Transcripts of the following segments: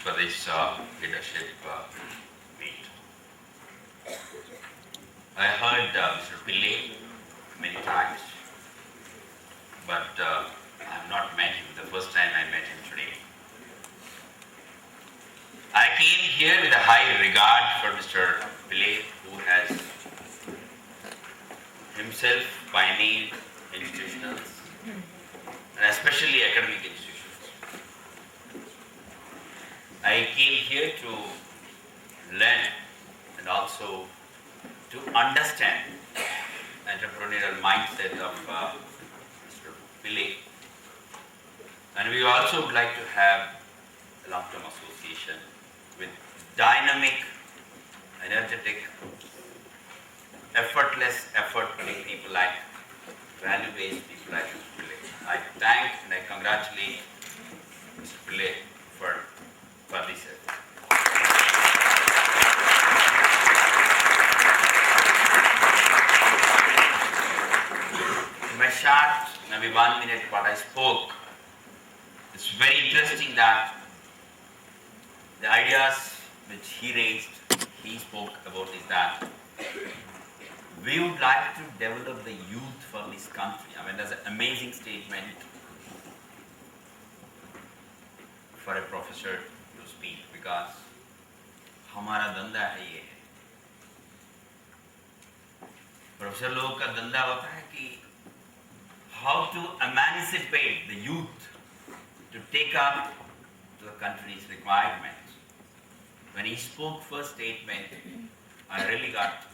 for this leadership meet. I heard Mr. Pillai many times, but I have not met him. The first time I met him today. I came here with a high regard for Mr. Pillai, who has himself pioneered institutions, and especially academic institutions. I came here to learn and also to understand entrepreneurial mindset of Mr. Pillai. And we also would like to have a long-term association with dynamic, energetic, effortless, effort-putting people like value-based people like Mr. Pillai. I thank and I congratulate Mr. Pillai for this effort. In my short, maybe 1 minute what I spoke, it's very interesting that the ideas which he spoke about is that we would like to develop the youth for this country. I mean, that's an amazing statement for a professor to speak, because हमारा धंधा है ये। Professor लोगों का धंधा होता है कि how to emancipate the youth to take up the country's requirements. When he spoke first statement, I really got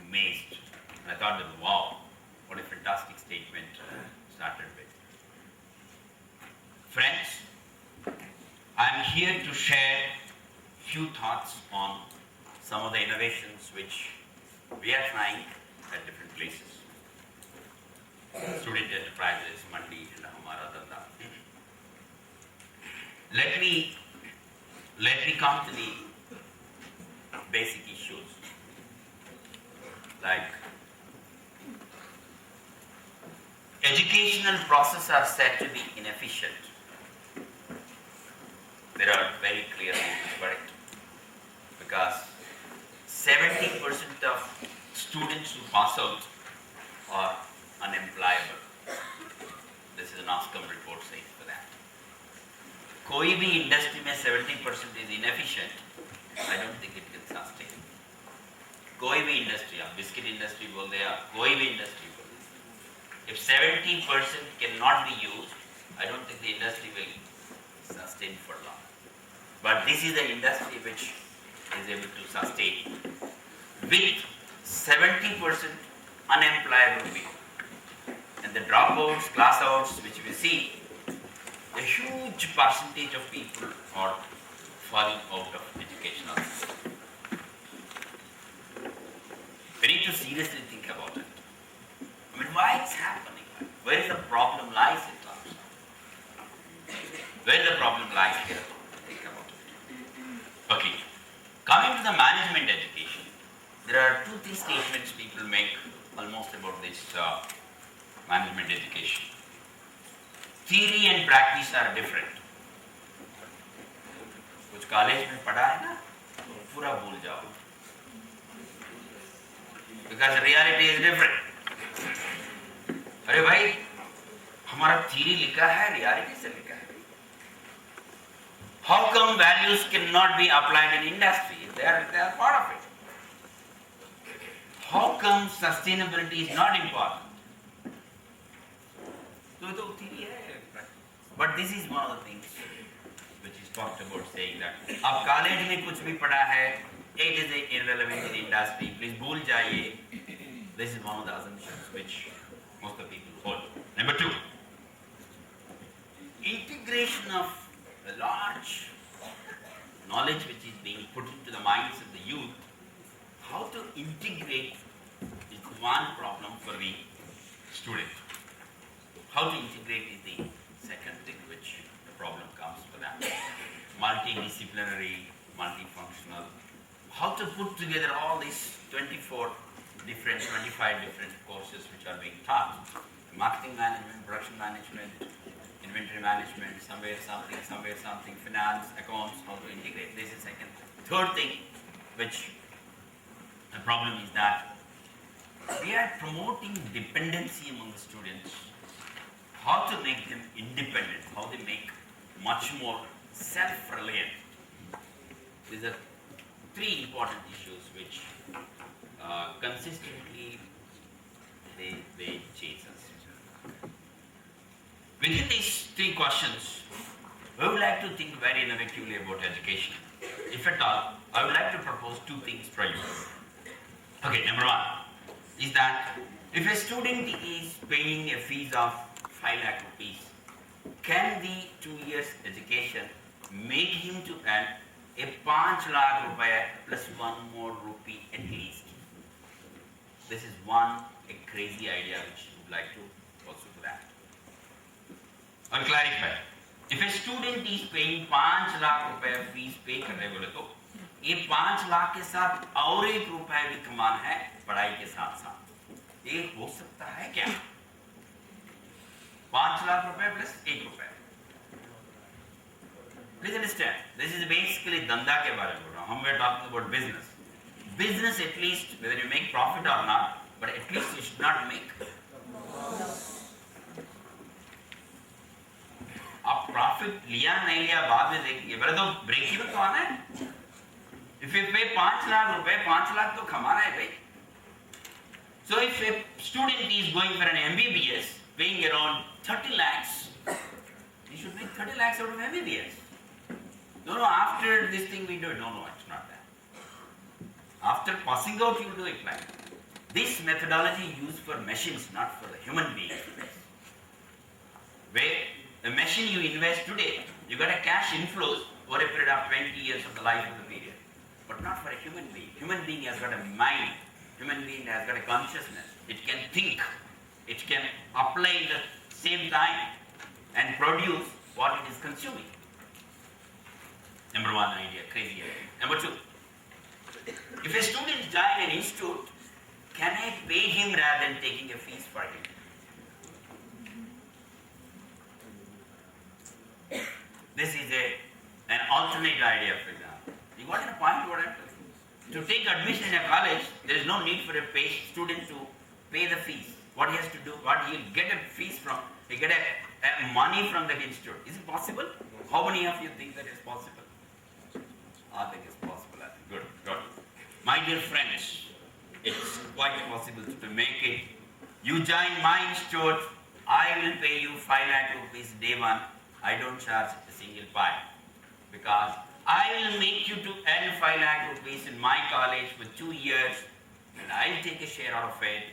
amazed. And I thought that, wow, what a fantastic statement started with. Friends, I'm here to share few thoughts on some of the innovations which we are trying at different places. Student enterprises, Mandi and Hamara Danda. Let me come to the basic issues. Like educational processes are said to be inefficient. There are very clear reasons for it. Because 70% of students who pass out are unemployable. This is an Oscom report saying for that. कोई भी industry में 70% is inefficient, I don't think it can sustain. कोई भी industry, आप biscuit industry बोल दे, आप कोई भी industry बोल दे. If 70% cannot be used, I don't think the industry will sustain for long. But this is the industry which is able to sustain with 70% unemployable people. And the dropouts, class outs, which we see, a huge percentage of people are falling out of educational system. We need to seriously think about it. I mean, why it's happening? Where is the problem lies in terms of? Where the problem lies here? Think about it. Okay. Coming to the management education, there are 2-3 statements people make almost about this management education. Theory and practice are different. कुछ college में पढ़ा है ना, तो पूरा भूल जाओ. Because reality is different. अरे भाई, हमारा theory लिखा है, reality से लिखा है. How come values cannot be applied in industry? They are part of it. How come sustainability is not important? So theory है. But this is one of the things which is talked about, saying that आप college में कुछ भी पढ़ा है, it is irrelevant in the industry. Please भूल जाइए. This is one of the assumptions which most of the people hold. Number 2, integration of a large knowledge which is being put into the minds of the youth. How to integrate is one problem for the student. How to integrate is the second thing which the problem comes for them. Multidisciplinary, multifunctional. How to put together all these 25 different courses which are being taught. Marketing management, production management, inventory management, somewhere something, finance, accounts, how to integrate. This is second. Third thing, which the problem is that we are promoting dependency among the students. How to make them independent, how they make much more self-reliant. These are three important issues which consistently they chase us. Within these three questions, we would like to think very innovatively about education. If at all, I would like to propose two things for you. Okay, number one is that if a student is paying a fees of 5 lakh rupees, can the 2 years education make him to earn a 5 lakh rupees plus one more rupee at least? This is a crazy idea which I would like to also put that. I'll clarify. If a student is paying 5 lakh rupees fees pay करने बोले तो ये 5 लाख के साथ और 1 रुपया भी कमाना है पढ़ाई के साथ साथ, ये हो सकता है क्या? 5 लाख रुपए प्लस 1 रुपया. Please understand, this is basically धंधा के बारे में बोल रहा हूँ. We are talking about business. Business, at least whether you make profit or not, but at least you should not make. आप प्रॉफिट लिया नहीं लिया बाद में देखेंगे, पहले तो ब्रेक इवन तो आना है. If you pay 5 lakh रुपए, 5 लाख तो कमाना है भाई. So if a student is going for an MBBS, paying around 30 lakhs, you should make 30 lakhs out of MBBS. No, after this thing we do it. No, it's not that. After passing out, you do it like that. This methodology used for machines, not for the human beings. Where a machine you invest today, you got a cash inflows over a period of 20 years of the life of the period. But not for a human being. Human being has got a mind. Human being has got a consciousness. It can think. It can apply at the same time and produce what it is consuming. Number one idea, crazy idea. Number two, if a student joins an institute, can I pay him rather than taking a fees for him? This is an alternate idea, for example. You got a point what I'm telling you. To take admission in a college, there is no need for a student to pay the fees. What he has to do, what he'll get a fees from, he get a money from the institute. Is it possible? How many of you think that is possible? I think it's possible. I think. Good. My dear friends, it's quite possible to make it. You join my institute, I will pay you 5 lakh rupees day one. I don't charge a single pie because I will make you to earn 5 lakh rupees in my college for 2 years, and I'll take a share out of it.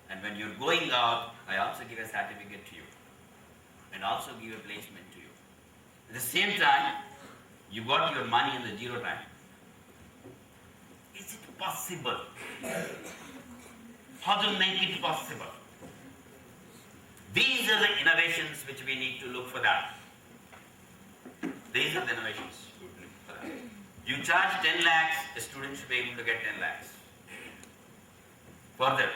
And when you're going out, I also give a certificate to you and also give a placement to you. At the same time, you got your money in the zero time. Is it possible? How to make it possible? These are the innovations which we need to look for that. These are the innovations we look for that. You charge 10 lakhs, a student should be able to get 10 lakhs. Further,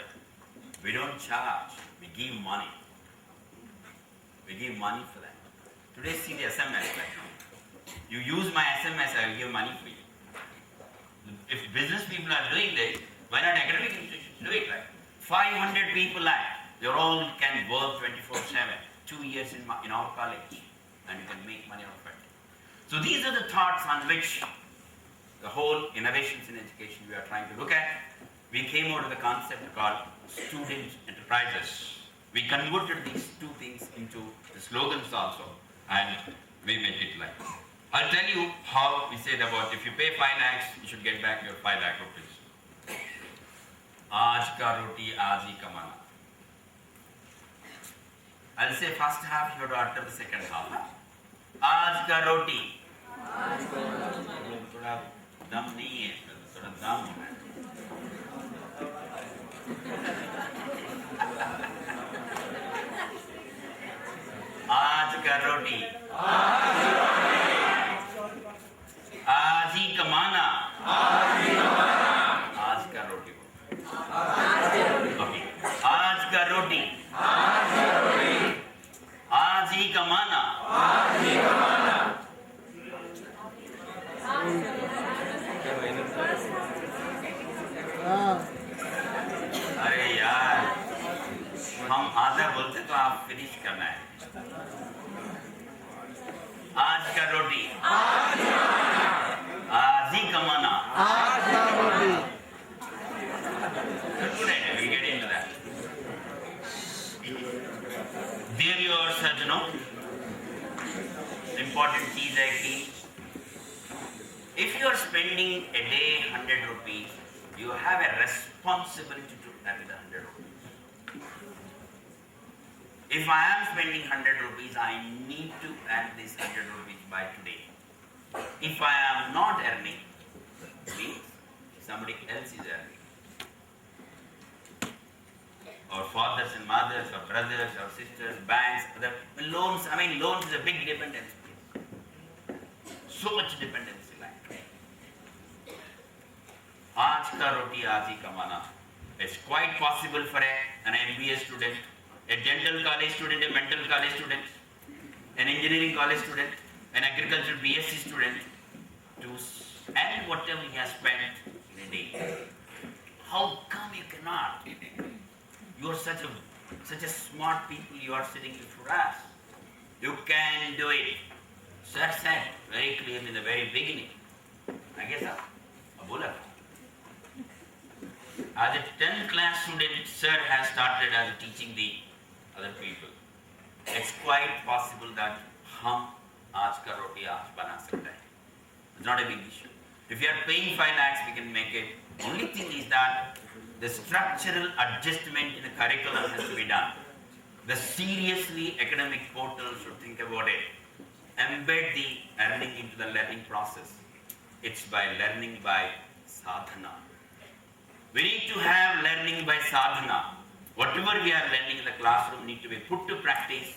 we don't charge, we give money. We give money for that. Today see the SMS right now. You use my SMS, I will give money for you. If business people are doing this, why not academic institutions do it right? 500 people they all can work 24/7, 2 years in our college, and you can make money out of it. So these are the thoughts on which the whole innovations in education we are trying to look at. We came out with a concept called student enterprises. We converted these two things into the slogans also, and we made it like this. I'll tell you how we said about if you pay 5 lakhs, you should get back your 5 lakh rupees. Aaj ka roti aaj hi kamana. I'll say first half, you have to utter the second half. Aaj ka roti. थोड़ा दम नहीं है, थोड़ा दम है. आज का रोटी आज ही कमाना. आज का रोटी आज का रोटी आज ही कमाना. अरे यार, हम आधा बोलते तो आप फिनिश करना है। आज का रोटी आज ही कमाना। We'll get into that. Dear viewers, important चीज है कि if you are spending a day 100 rupees, you have a responsibility to that with 100 rupees. If I am spending 100 rupees, I need to earn this 100 rupees by today. If I am not earning, means somebody else is earning. Our fathers and mothers, our brothers, our sisters, banks, other loans. I mean, loans is a big dependency. So much dependency. आज का रोटी आज ही कमाना. It's quite possible for an MBA student, a dental college student, a mental college student, an engineering college student, an agriculture BSc student to earn whatever he has spent in a day. How come you cannot? You are such a smart people. You are sitting before us. You can do it. Sir said very clearly in the very beginning. I guess Abula. As a 10th class student, sir has started as teaching the other people. It's quite possible that हम आज का रोटी आज बना सकते हैं. It's not a big issue. If you are paying 5 lakhs, we can make it. Only thing is that the structural adjustment in the curriculum has to be done. The seriously academic portal should think about it. Embed the earning into the learning process. It's by learning by sadhana. We need to have learning by sadhana. Whatever we are learning in the classroom need to be put to practice,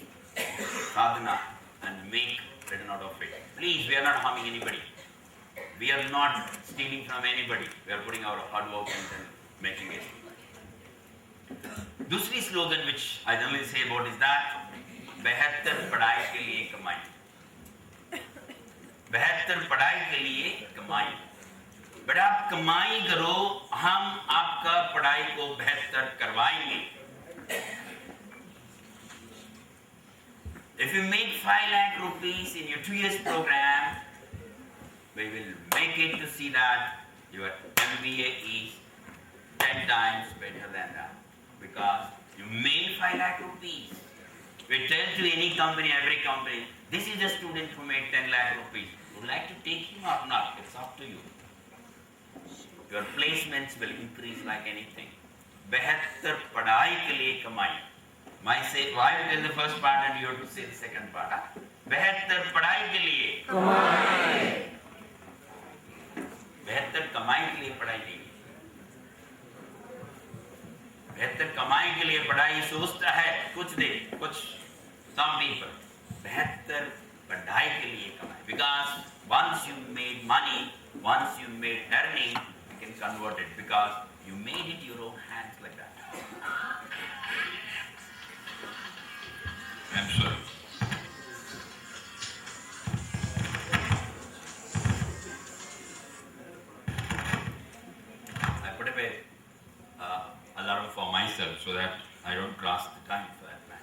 sadhana, and make written out of it. Please, we are not harming anybody. We are not stealing from anybody. We are putting our hard work and making it. दूसरी slogan which I generally say about is that बेहतर पढ़ाई के लिए कमाई. बेहतर पढ़ाई के लिए कमाई. बट आप कमाई करो, हम आपका पढ़ाई को बेहतर करवाएंगे. If you make 5 lakh rupees in your 2 years program, we will make it to see that your MBA is 10 times better than that. Because you made 5 lakh rupees. We tell to any company, every company, this is a student who made 10 lakh rupees. Would you like to take him or not? It's up to you. Your placements will increase like anything. बेहतर पढ़ाई के लिए कमाई. Why tell the first part and you have to say the second part? बेहतर पढ़ाई के लिए कमाई. बेहतर कमाई के लिए पढ़ाई नहीं. बेहतर कमाई के लिए पढ़ाई सोचता है कुछ some people. बेहतर पढ़ाई के लिए कमाई. Because once you made money, once you made earning, you can convert it because you made it your own hands like that. I'm sorry. I put up a alarm for myself so that I don't cross the time for that man.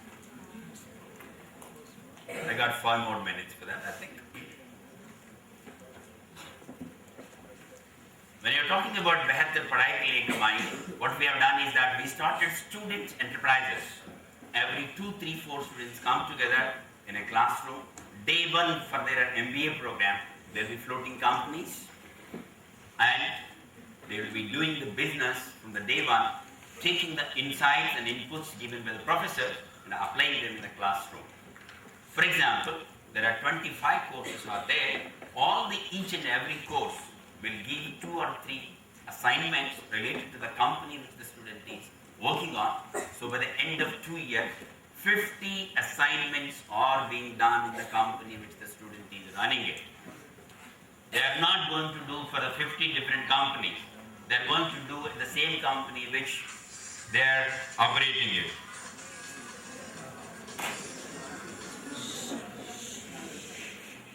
I got 5 more minutes for that, I think. When you're talking about बेहतर पढ़ाई के लिए कमाई, what we have done is that we started student enterprises. Every 2, 3, 4 students come together in a classroom. Day 1 for their MBA program, they'll be floating companies and they will be doing the business from the day 1, taking the insights and inputs given by the professor and applying them in the classroom. For example, there are 25 courses out there. Each and every course will give 2 or 3 assignments related to the company which the student is working on. So by the end of 2 years, 50 assignments are being done in the company which the student is running it. They are not going to do for the 50 different companies. They are going to do in the same company which they are operating it.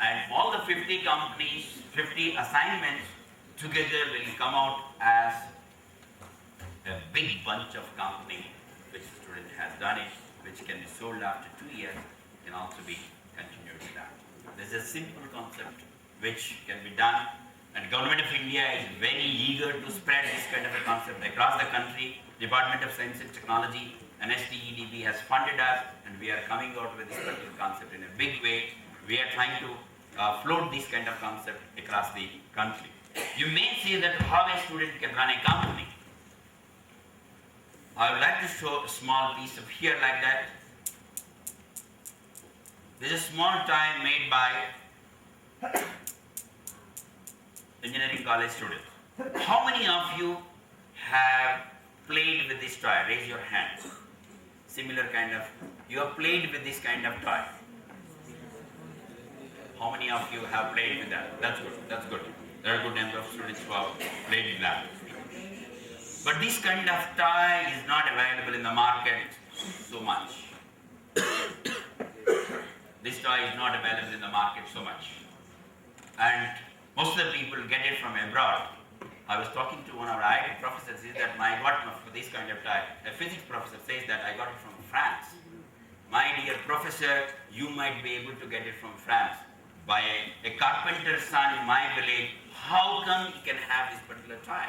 And all the 50 companies, 50 assignments together will come out as big bunch of company which the student has done it, which can be sold after 2 years, can also be continued with that. This is a simple concept which can be done, and Government of India is very eager to spread this kind of a concept across the country. Department of Science and Technology and STEDB has funded us, and we are coming out with this particular concept in a big way. We are trying to float this kind of concept across the country. You may say that how a student can run a company. I would like to show a small piece of here like that. This is a small toy made by engineering college students. How many of you have played with this toy? Raise your hand. Similar kind of, you have played with this kind of toy. How many of you have played with that? That's good, that's good. There are a good number of students who have played with that. But this kind of toy is not available in the market so much. This toy is not available in the market so much. And most of the people get it from abroad. I was talking to one of our IIT professors, says that I got for this kind of toy. A physics professor says that I got it from France. My dear professor, you might be able to get it from France. By a carpenter's son in my village, how come he can have this particular toy?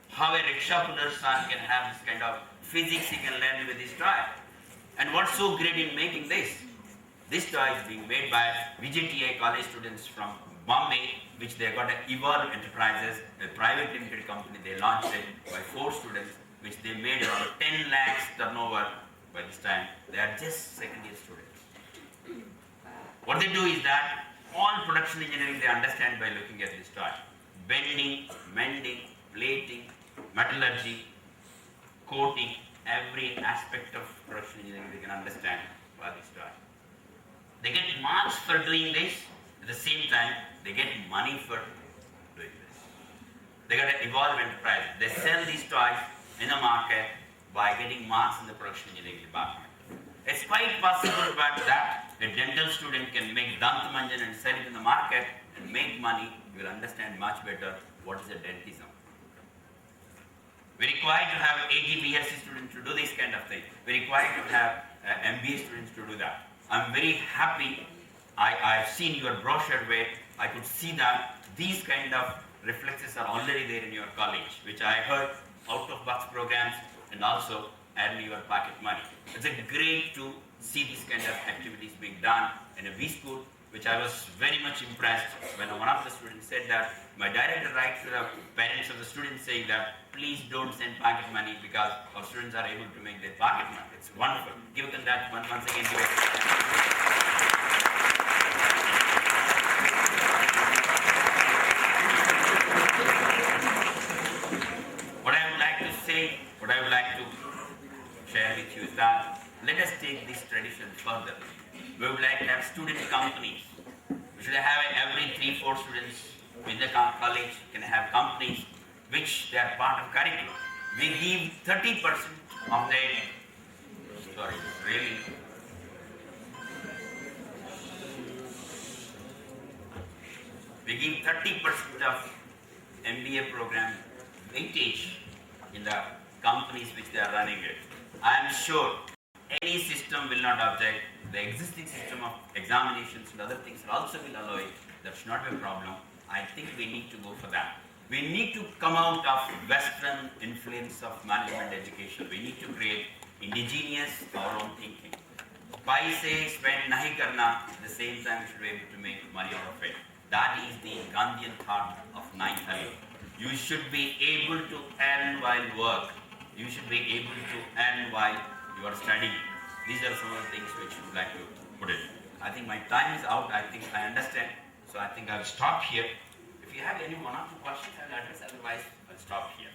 How a rickshaw puller's son can have this kind of physics he can learn with this toy? And what's so great in making this? This toy is being made by VJTI college students from Bombay, which they got at Evolve Enterprises, a private limited company. They launched it by 4 students, which they made around 10 lakhs turnover by this time. They are just second year students. What they do is that all production engineering they understand by looking at this toy. Bending, mending, plating, metallurgy, coating, every aspect of production engineering they can understand by this toy. They get marks for doing this. At the same time, they get money for doing this. They got an Evolve Enterprise. They sell these toys in the market by getting marks in the production engineering department. It's quite possible that a dental student can make Dant Manjan and sell it in the market and make money. You will understand much better what is a dentism. We require to have AG/BSc students to do this kind of thing. We require to have MBA students to do that. I'm very happy. I've seen your brochure where I could see that these kind of reflexes are already there in your college, which I heard out of box programs and also earn your pocket money. It's a great to see these kind of activities being done in a V school, which I was very much impressed when one of the students said that my director writes to the parents of the students saying that please don't send pocket money because our students are able to make their pocket money. It's wonderful. Give them that once again. Give it. What I would like to share with you is that let us take this tradition further. We would like to have student companies. We should have every 3-4 students in the college can have companies which they are part of curriculum. We give 30% of their, we give 30% of MBA program weightage in the companies which they are running it. I am sure any system will not object. The existing system of examinations and other things also will allow it. That should not be a problem. I think we need to go for that. We need to come out of Western influence of management education. We need to create indigenous, our own thinking. Paise spend nahi karna, at the same time we should be able to make money out of it. That is the Gandhian thought of 9th Hari. You should be able to earn while work. You should be able to earn while you are studying. These are some of the things which I would like to put in. I think my time is out. I think I understand. So I think I'll stop here. If you have any 1 or 2 questions, I'll address. Otherwise, I'll stop here.